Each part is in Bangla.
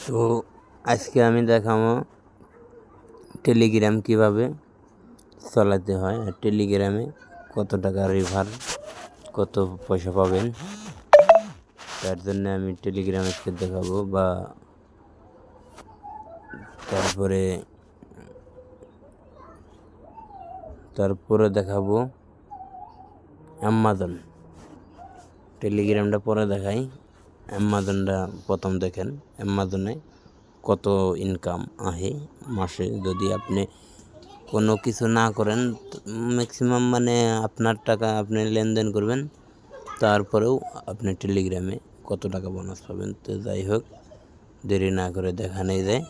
তো আজকে আমি দেখাবো টেলিগ্রাম কিভাবে চালাতে হয়, আর টেলিগ্রামে কত টাকা রেফার, কত পয়সা পাবেন। তার জন্য আমি টেলিগ্রাম আজকে দেখাবো, বা তারপরে দেখাবো অ্যামাজন। টেলিগ্রামটা পরে দেখাই, অ্যামাজনটা প্রথম দেখেন। অ্যামাজনে কত ইনকাম আহে মাসে, যদি আপনি কোনো কিছু না করেন, ম্যাক্সিমাম মানে আপনার টাকা আপনি লেনদেন করবেন, তারপরেও আপনি টেলিগ্রামে কত টাকা বোনাস পাবেন। তো যাই হোক, দেরি না করে দেখানোই যায়।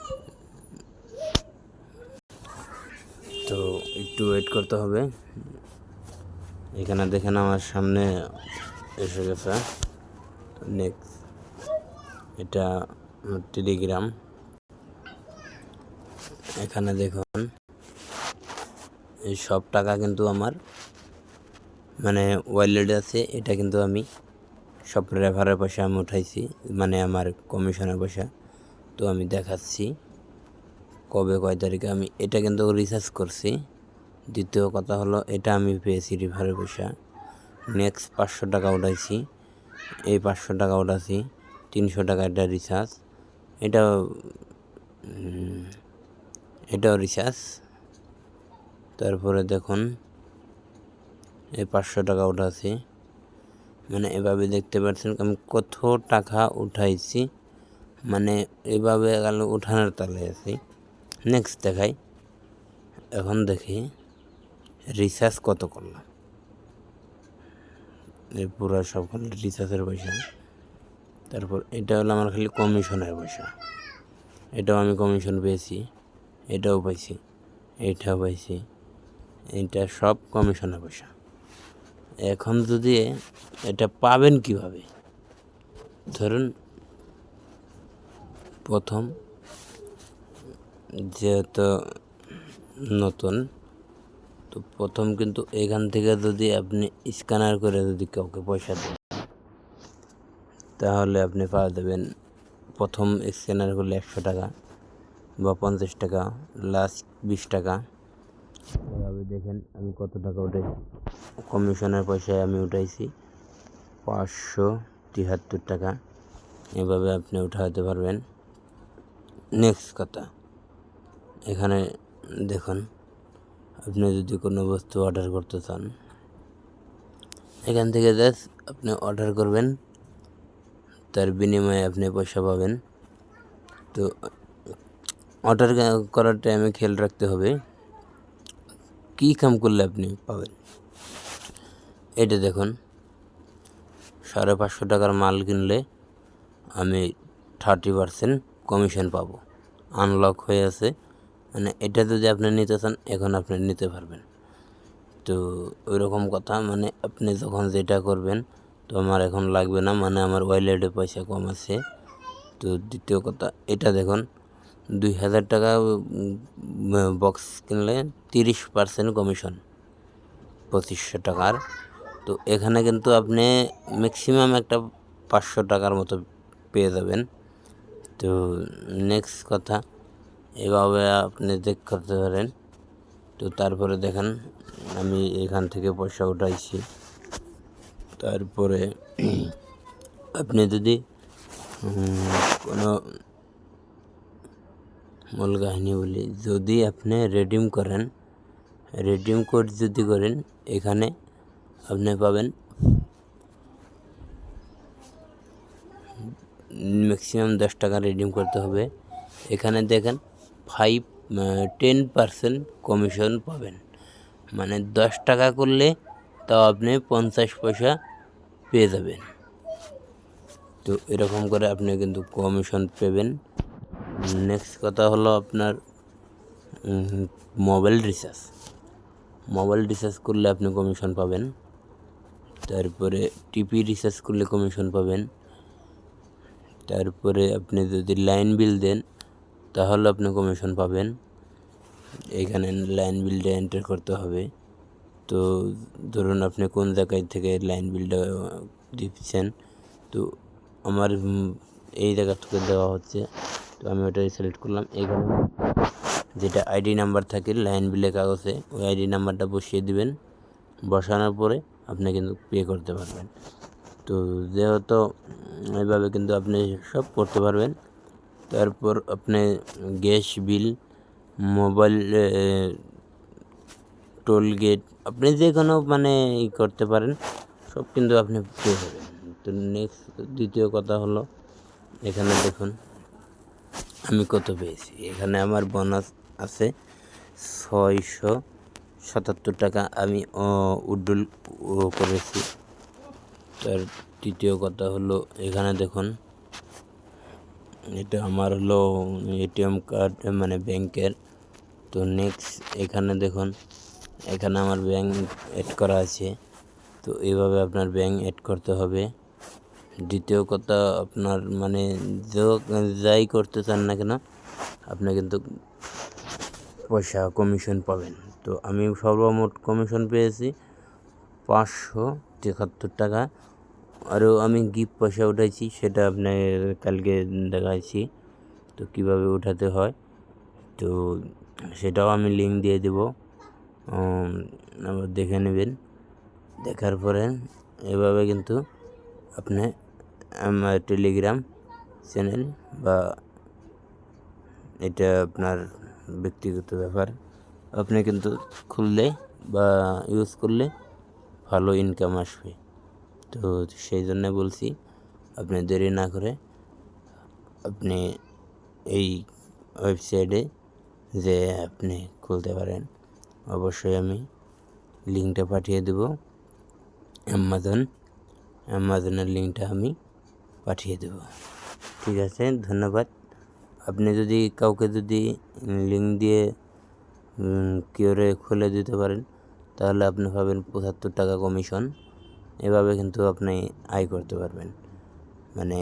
তো একটু ওয়েট করতে হবে। এখানে দেখেন আমার সামনে এসে গেছে নেক্সট, এটা টেলিগ্রাম। এখানে দেখুন এই সব টাকা কিন্তু আমার মানে ওয়ালেটে আছে। এটা কিন্তু আমি সব রেফারের পয়সা আমি উঠাইছি, মানে আমার কমিশনের পয়সা। তো আমি দেখাচ্ছি কবে কয় তারিখে আমি এটা কিন্তু রিচার্জ করছি। দ্বিতীয় কথা হলো, এটা আমি পেয়েছি রেফারের পয়সা। নেক্সট 500 টাকা উঠাইছি, এই 500 টাকা উঠাছি। 300 টাকা এটা রিচার্জ, এটাও রিচার্জ। তারপরে দেখুন এই 500 টাকা উঠাছি। মানে এভাবে দেখতে পাচ্ছেন আমি কত টাকা উঠাইছি, মানে এভাবে গেল উঠানোর তালে আছি। নেক্সট দেখাই, এখন দেখি রিচার্জ কত করলাম। এই পুরো সব রিচার্জের পয়সা। তারপর এটা হলো আমার খালি কমিশনের পয়সা, এটাও আমি কমিশন পেয়েছি, এটাও পাইছি, এইটাও পাইছি, এটা সব কমিশনের পয়সা। এখন যদি এটা পাবেন কিভাবে, ধরুন প্রথম যেহেতু নতুন, তো প্রথম কিন্তু এখান থেকে যদি আপনি স্ক্যানার করে যদি কাউকে পয়সা দেন, তাহলে আপনি পাওয়া যাবেন প্রথম স্ক্যানার করলে 100 টাকা বা 50 টাকা, লাস্ট 20 টাকা। এভাবে দেখেন আমি কত টাকা উঠাইছি। কমিশনের পয়সায় আমি উঠাইছি 573 টাকা। এভাবে আপনি উঠাতে পারবেন। নেক্সট কথা, এখানে দেখুন আপনি যদি কোনো বস্তু অর্ডার করতে চান, এখান থেকে জাস্ট আপনি অর্ডার করবেন, তার বিনিময়ে আপনি পয়সা পাবেন। তো অর্ডার করার টাইমে খেয়াল রাখতে হবে কী কাম করলে আপনি পাবেন। এটা দেখুন 550 টাকার মাল কিনলে আমি 30% কমিশন পাবো, আনলক হয়ে আছে। মানে এটা যদি আপনি নিতে চান, এখন আপনি নিতে পারবেন। তো ওই রকম কথা, মানে আপনি যখন যেটা করবেন, তো আমার এখন লাগবে না, মানে আমার ওয়ালেটে পয়সা কম আছে। তো দ্বিতীয় কথা, এটা দেখুন 2000 টাকা বক্স কিনলে 30% কমিশন 2500 টাকার। তো এখানে কিন্তু আপনি ম্যাক্সিমাম একটা 500 টাকার মতো পেয়ে যাবেন। তো নেক্সট কথা, এভাবে আপনি করতে পারেন। তো তারপরে দেখেন আমি এখান থেকে পয়সা উঠাইছি। তারপরে আপনি যদি কোনো মূল কাহিনী বলি, যদি আপনি রেডিম করেন, রেডিম কোড যদি করেন, এখানে আপনি পাবেন ম্যাক্সিমাম 10 টাকা রিডিম করতে হবে। এখানে দেখেন 10% কমিশন পাবেন, মানে 10 টাকা করলে তাও আপনি 50 পয়সা পেয়ে যাবেন। তো এরকম করে আপনি কিন্তু কমিশন পেবেন। নেক্সট কথা হলো আপনার মোবাইল রিচার্জ করলে আপনি কমিশন পাবেন। তারপরে টিপি রিচার্জ করলে কমিশন পাবেন। তারপরে আপনি যদি লাইন বিল দেন, তাহলে আপনি কমিশন পাবেন। এখানে লাইন বিলটা এন্টার করতে হবে। তো ধরুন আপনি কোন জায়গায় থেকে লাইন বিলটা দিচ্ছেন, তো আমার এই জায়গা থেকে দেওয়া হচ্ছে তো আমি ওটাই সিলেক্ট করলাম। এখানে যেটা আইডি নাম্বার থাকে লাইন বিলে কাগজে, ওই আইডি নাম্বারটা বসিয়ে দিবেন। বসানোর পরে আপনি কিন্তু পে করতে পারবেন। তো যেহেতু এইভাবে কিন্তু আপনি সব করতে পারবেন। তারপর আপনি gas bill, mobile toll gate, আপনি যে কোনো মানে করতে পারেন, সব কিন্তু আপনি পেয়ে যাবেন। তো নেক্সট দ্বিতীয় কথা হলো, এখানে দেখুন আমি কত পেয়েছি। এখানে আমার বোনাস আছে 677 টাকা আমি উড্ডুল করেছি। তার তৃতীয় কথা হলো, এখানে দেখুন এটা আমার হলো এটিএম কার্ড মানে ব্যাংকের। তো নেক্সট এখানে দেখুন, এখানে আমার ব্যাংক অ্যাড করা আছে। তো এইভাবে আপনার ব্যাংক অ্যাড করতে হবে। দ্বিতীয় কথা, আপনার মানে যাই করতে চান না কেন, আপনি কিন্তু পয়সা কমিশন পাবেন। তো আমি সর্বমোট কমিশন পেয়েছি 573 টাকা। আরও আমি গিফট পয়সা উঠাইছি, সেটা আপনার কালকে দেখাইছি তো কীভাবে উঠাতে হয়। তো সেটাও আমি লিঙ্ক দিয়ে দেব, আবার দেখে নেবেন। দেখার পরে এভাবে কিন্তু আপনি আমার টেলিগ্রাম চ্যানেল, বা এটা আপনার ব্যক্তিগত ব্যাপার, আপনি কিন্তু খুললে বা ইউজ করলে ভালো ইনকাম আসবে। তো সেই জন্য বলছি, আপনি দেরি না করে আপনি এই ওয়েবসাইটে যে আপনি খুলতে পারেন। অবশ্যই আমি লিঙ্কটা পাঠিয়ে দেব, অ্যামাজনের লিঙ্কটা আমি পাঠিয়ে দেব। ঠিক আছে, ধন্যবাদ। আপনি যদি কাউকে যদি লিঙ্ক দিয়ে কিওরে খুলে দিতে পারেন, তাহলে আপনি পাবেন 75 টাকা কমিশন। এভাবে কিন্তু আপনি আয় করতে পারবেন, মানে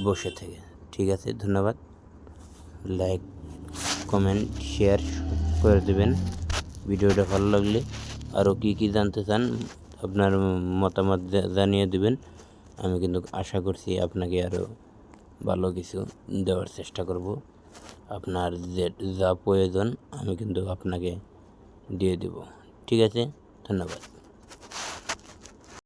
বসে থেকে। ঠিক আছে, ধন্যবাদ। লাইক, কমেন্ট, শেয়ার করে দেবেন ভিডিওটা ভালো লাগলে। আরও কী জানতে চান আপনার মতামত জানিয়ে দেবেন। আমি কিন্তু আশা করছি আপনাকে আরও ভালো কিছু দেওয়ার চেষ্টা করব। আপনার যা প্রয়োজন আমি কিন্তু আপনাকে দিয়ে দেব। ঠিক আছে, ধন্যবাদ।